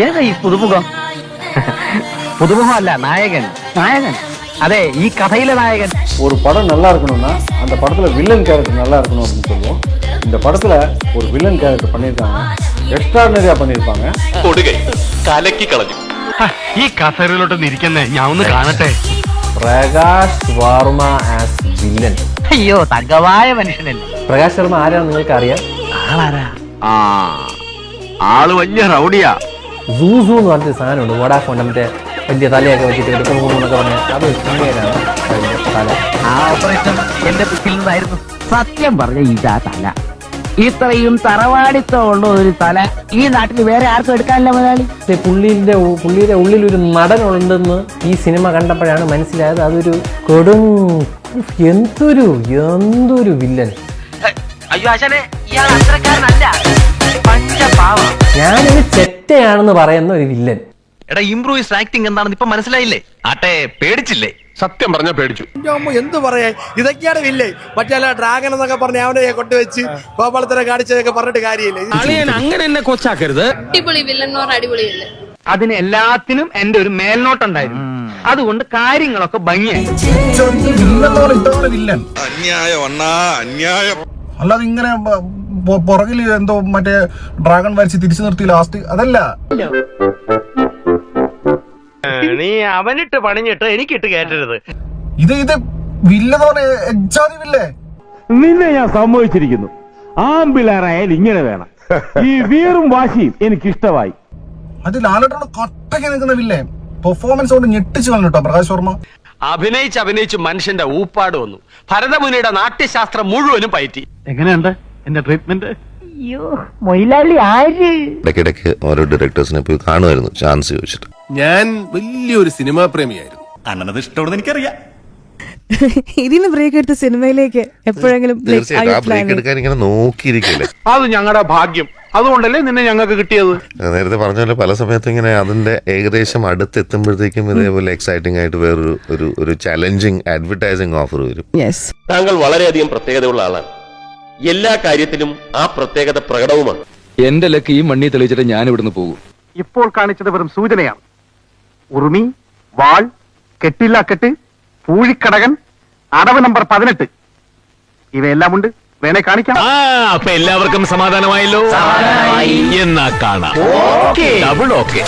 ഏതാ ഈ പുതുമുഖം? புதுமுகமல்ல நாயகன். நாயகன் அதே ஈ கதையில நாயகன். ஒரு படம் நல்லா இருக்கணும்னா அந்த படத்துல வில்லன் கேரக்டர் நல்லா இருக்கணும் அப்படின்னு சொல்லுவோம். இந்த படத்துல ஒரு வில்லன் கேரக்டர் பண்ணியிருக்காங்க, എക്സ്ട്രാordinary பண்ணியிருப்பாங்க. കൊടുകൈ കലക്കി കളഞ്ഞു. ഈ കസേരയിലോട്ടൊന്ന് ഇരിക്കുന്നേ, ഞാൻ ഒന്ന് കാണട്ടെ. Prakash Varma as villain. അയ്യോ തങ്കവായ മനുഷ്യനല്ലേ. പ്രകാശ് വർമ്മ ആരാണെന്ന് നിങ്ങൾക്ക് അറിയാം? ആളാരാ? ആള് വലിയ റൗഡിയാ. സൂസു എന്ന് പറഞ്ഞ സാധനമുണ്ട്, വോഡാഫോൺ മറ്റേ വലിയ തലയൊക്കെ വെച്ചിട്ട് എന്നൊക്കെ പറഞ്ഞാൽ അത് സിനിമയിലാണ് തല. ആ ഓപ്പറേഷൻ എന്റെ ബുക്കിൽ നിന്നായിരുന്നു. സത്യം പറഞ്ഞ ഇതാ തല. ഇത്രയും തറവാടിത്തമുള്ള ഒരു തല ഈ നാട്ടിൽ വേറെ ആർക്കും എടുക്കാനില്ല മുതലാളി. പുള്ളിയുടെ ഉള്ളിൽ ഒരു നടനുണ്ടെന്ന് ഈ സിനിമ കണ്ടപ്പോഴാണ് മനസ്സിലായത്. അതൊരു എന്തൊരു വില്ലൻ. അയ്യോ ആശാനെ, ഇയാൾ അത്രക്കാരനല്ല, പഞ്ചപാവ. ഞാനൊരു ചെറ്റയാണെന്ന് പറയുന്ന ഒരു വില്ലൻ. എടാ ഇംപ്രൂവൈസ് ആക്ടിംഗ് എന്താണെന്ന് ഇപ്പൊ മനസ്സിലായില്ലേ? ആട്ടെ പേടിച്ചില്ലേ? സത്യം പറഞ്ഞാ പേടിച്ചു. എന്ത് പറയാ, ഇതൊക്കെയാണ് വില്ലേ. മറ്റേ ഡ്രാഗൺ എന്നൊക്കെ പറഞ്ഞ അവനെ കൊണ്ടുവച്ച് ഗോപാലത്തിനെ കാണിച്ചതൊക്കെ പറഞ്ഞിട്ട് കാര്യമില്ല. അങ്ങനെ എന്നെ കൊച്ചാക്കരുത്. അടിപൊളി വില്ലൻ അടിപൊളിയല്ലേ. അതിന് എല്ലാത്തിനും എന്റെ ഒരു മേൽനോട്ടുണ്ടായിരുന്നു. അതുകൊണ്ട് കാര്യങ്ങളൊക്കെ ഭംഗിയായി. അല്ലാതെ ഇങ്ങനെ പുറകിൽ എന്തോ മറ്റേ ഡ്രാഗൺ വരച്ച് തിരിച്ചു നിർത്തി ലാസ്റ്റ് അതല്ല. നീ അവനിട്ട് പണിഞ്ഞിട്ട് എനിക്കിട്ട് കേട്ടരുത്. ഇത് വില്ലേ. നിന്നെ ഞാൻ സമ്മതിച്ചിരിക്കുന്നു. ആമ്പിളാറായാൽ ഇങ്ങനെ വേണം. ഈ വീറും വാശിയും എനിക്കിഷ്ടമായി. അത് ലാലേട്ടനോട് കട്ടയ്ക്ക് നിൽക്കുന്ന വില്ലേ. പെർഫോമൻസ് കൊണ്ട് ഞെട്ടിച്ചു കളഞ്ഞു കേട്ടോ പ്രകാശ് വർമ്മ. അഭിനയിച്ച് മനുഷ്യന്റെ ഊപ്പാട് വന്നു. ഭരതമുനിയുടെ നാട്യശാസ്ത്രം മുഴുവനും പയറ്റി. എങ്ങനെയുണ്ട് എന്റെ ട്രീറ്റ്മെന്റ്? അയ്യോ മൊയിലാളി ആര്? ഇടയ്ക്കിടയ്ക്ക് ഓരോ ഡയറക്ടേഴ്സിനെ പോയി കാണുമായിരുന്നു ചാൻസ് ചോദിച്ചിട്ട്. ഞാൻ വലിയൊരു സിനിമാ പ്രേമിയായിരുന്നു. അണ്ണനത് ഇഷ്ടമാണെന്ന് എനിക്കറിയാം. ഇതിന് ബ്രേക്ക് എടുത്ത സിനിമയിലേക്ക് എപ്പോഴെങ്കിലും തീർച്ചയായിട്ടും ആ ബ്രേക്ക് എടുക്കാൻ ഇങ്ങനെ നോക്കിയിരിക്കില്ലേ. അത് ഞങ്ങളുടെ ഭാഗ്യം. അതുകൊണ്ടല്ലേ നിന്നെ ഞങ്ങൾക്ക് കിട്ടിയത്. നേരത്തെ പറഞ്ഞ പോലെ പല സമയത്തും ഇങ്ങനെ അതിന്റെ ഏകദേശം അടുത്തെത്തുമ്പോഴത്തേക്കും ഇതേപോലെ എക്സൈറ്റിംഗ് ആയിട്ട് വേറൊരു ചലഞ്ചിങ് അഡ്വർടൈസിംഗ് ഓഫർ വരും. താങ്കൾ വളരെയധികം പ്രത്യേകതയുള്ള ആളാണ്. എല്ലാ കാര്യത്തിലും ആ പ്രത്യേകത പ്രകടവുമാണ്. എന്റെ ലക്ക് ഈ മണ്ണി തെളിയിച്ചിട്ട് ഞാൻ ഇവിടുന്ന് പോകും. ഇപ്പോൾ കാണിച്ചത് വെറും സൂചനയാണ്. ഉറുമി, വാൾ, കെട്ടില്ല കെട്ട്, പൂഴിക്കടകൻ, അടവ് നമ്പർ 18 ഇവയെല്ലാം ഉണ്ട്. വേണേ കാണിക്കാം. അപ്പൊ എല്ലാവർക്കും സമാധാനമായല്ലോ. എന്നാ കാണാം. Double okay.